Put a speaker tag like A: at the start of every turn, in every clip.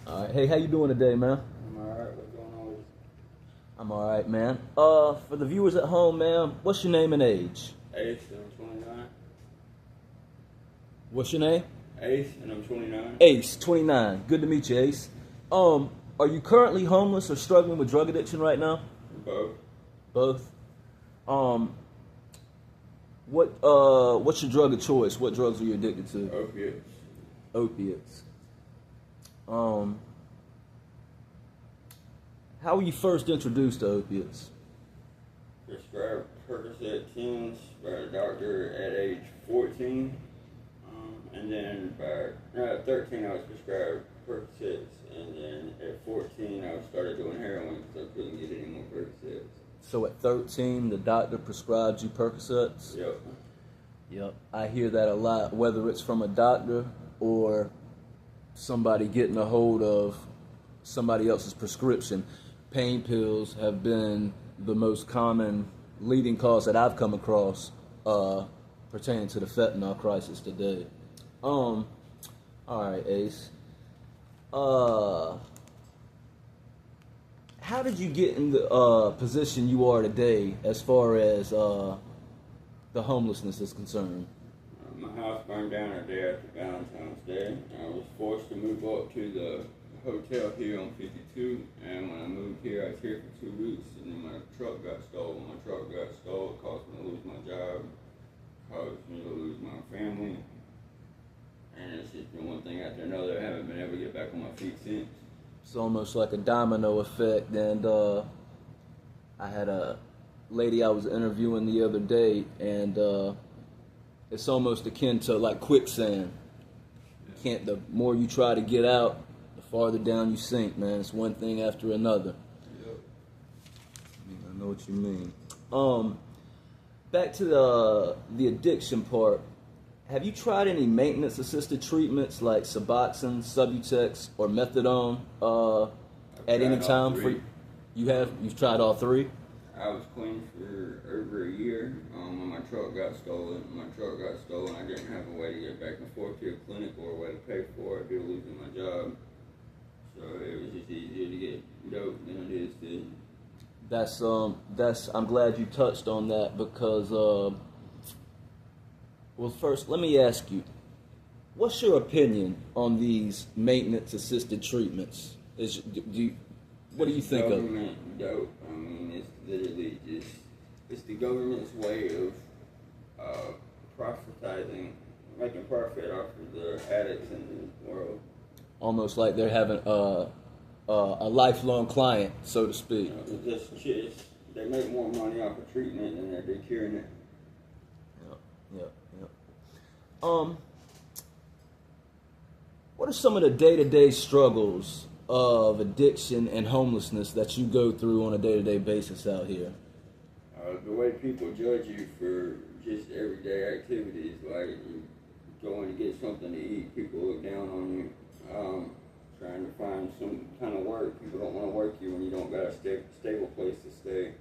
A: All right. Hey, how you doing today, man?
B: I'm alright. What's going on with you?
A: I'm all right, man. For the viewers at home, man, what's your name and age?
B: Ace, and I'm 29.
A: What's your name?
B: Ace, and I'm 29.
A: Ace, 29. Good to meet you, Ace. Are you currently homeless or struggling with drug addiction right now?
B: Both.
A: Both. Um, what's your drug of choice? What drugs are you addicted to?
B: Opiates.
A: Opiates. How were you first introduced to opiates?
B: Prescribed Percocet 10s by a doctor at age 14. And then by 13, I was prescribed Percocets. And then at 14, I started doing heroin because I couldn't get any more Percocets.
A: So at 13, the doctor prescribed you Percocets?
B: Yep.
A: Yep. I hear that a lot, whether it's from a doctor or somebody getting a hold of somebody else's prescription. Pain pills have been the most common leading cause that I've come across pertaining to the fentanyl crisis today. All right, Ace. How did you get in the position you are today as far as the homelessness is concerned?
B: My house burned down a day after Valentine's Day. I was forced to move up to the hotel here on 52, and when I moved here, I was here for 2 weeks, and then my truck got stolen. My truck got stolen, caused me to lose my job, caused me to lose my family, and it's just been one thing after another. I haven't been able to get back on my feet since.
A: It's almost like a domino effect, and I had a lady I was interviewing the other day, and it's almost akin to like quicksand. The more you try to get out, the farther down you sink, man. It's one thing after another.
B: Yep.
A: I know what you mean. Back to the addiction part. Have you tried any maintenance-assisted treatments like Suboxone, Subutex, or Methadone at any time? You've tried all three?
B: I was clean for over a year. When my truck got stolen, I didn't have a way to get back and forth to a clinic or a way to pay for it due to losing my job. So it was just easier to get dope than it is to.
A: I'm glad you touched on that because, well, first, let me ask you, what's your opinion on these maintenance-assisted treatments? What do you think of?
B: Government dope. I mean, it's literally just, it's the government's way of profitizing, making profit off of the addicts in the world.
A: Almost like they're having a lifelong client, so to speak.
B: They make more money off of treatment than they're curing it.
A: Yep. What are some of the day-to-day struggles of addiction and homelessness that you go through on a day-to-day basis out here?
B: The way people judge you for just everyday activities, like you going to get something to eat, people look down on you. Trying to find some kind of work, people don't want to work you when you don't got a stable place to stay.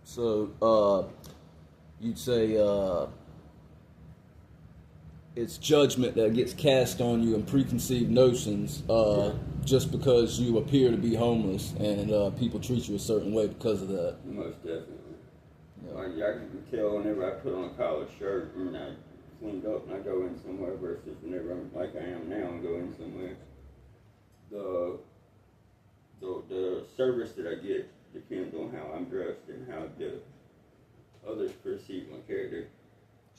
A: So, you'd say it's judgment that gets cast on you and preconceived notions just because you appear to be homeless, and people treat you a certain way because of that.
B: Most definitely. Yeah. Like I can tell whenever I put on a collared shirt and I cleaned up and I go in somewhere versus whenever I'm like I am now and go in somewhere. The service that I get depends on how I'm dressed and how the others perceive my character.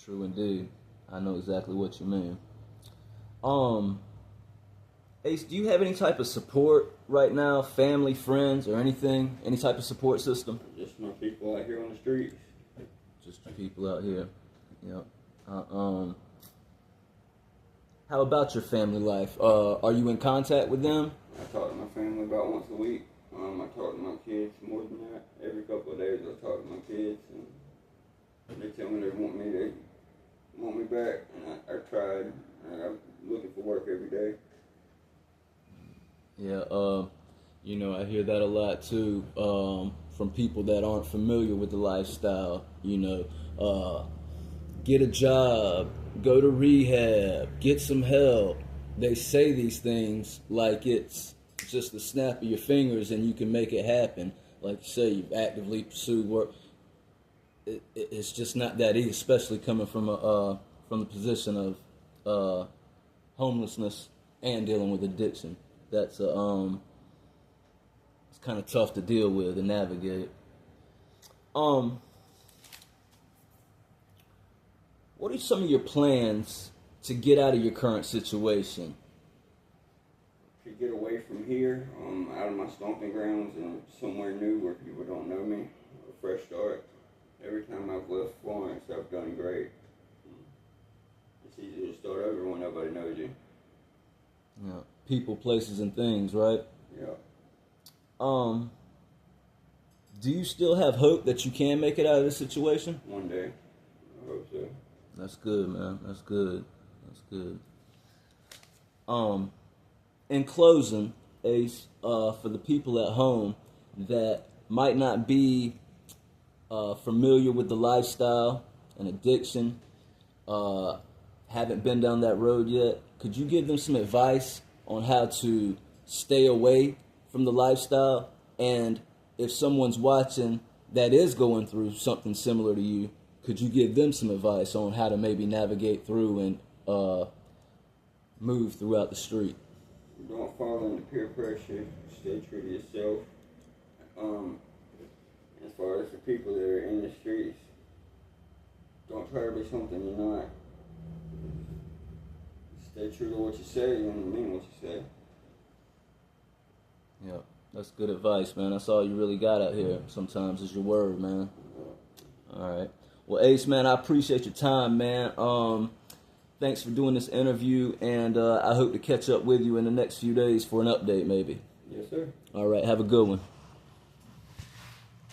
A: True indeed. I know exactly what you mean. Ace, do you have any type of support right now? Family, friends, or anything? Any type of support system?
B: Just my people out here on the streets.
A: Just the people out here. Yep. How about your family life? Are you in contact with them?
B: I talk to my family about once a week. I talk to my kids more than that. Every couple of days I talk to my kids, and they tell me they want me back, and I tried. I'm looking for work every day.
A: Yeah, I hear that a lot too from people that aren't familiar with the lifestyle. Get a job, go to rehab, get some help. They say these things like it's just the snap of your fingers and you can make it happen. Like you say, you've actively pursued work. It's just not that easy, especially coming from the position of homelessness and dealing with addiction. That's it's kind of tough to deal with and navigate. What are some of your plans to get out of your current situation?
B: To get away from here, out of my stomping grounds and somewhere new where people don't know me, a fresh start. Every time I've left Florence, I've done great. It's easy to start over when nobody knows you.
A: Yeah, people, places, and things, right?
B: Yeah.
A: Do you still have hope that you can make it out of this situation?
B: One day. I hope so.
A: That's good, man. That's good. That's good. In closing, Ace, for the people at home that might not be familiar with the lifestyle and addiction, haven't been down that road yet, could you give them some advice on how to stay away from the lifestyle? And if someone's watching that is going through something similar to you, could you give them some advice on how to maybe navigate through and move throughout the street?
B: Don't fall into peer pressure. Stay true to yourself. As far as the people that are in the streets, don't try to be something you're not. Stay true to what you say and mean what you say.
A: Yeah, that's good advice, man. That's all you really got out here sometimes is your word, man. All right. Well, Ace, man, I appreciate your time, man. Thanks for doing this interview, and I hope to catch up with you in the next few days for an update, maybe.
B: Yes, sir.
A: All right, have a good one.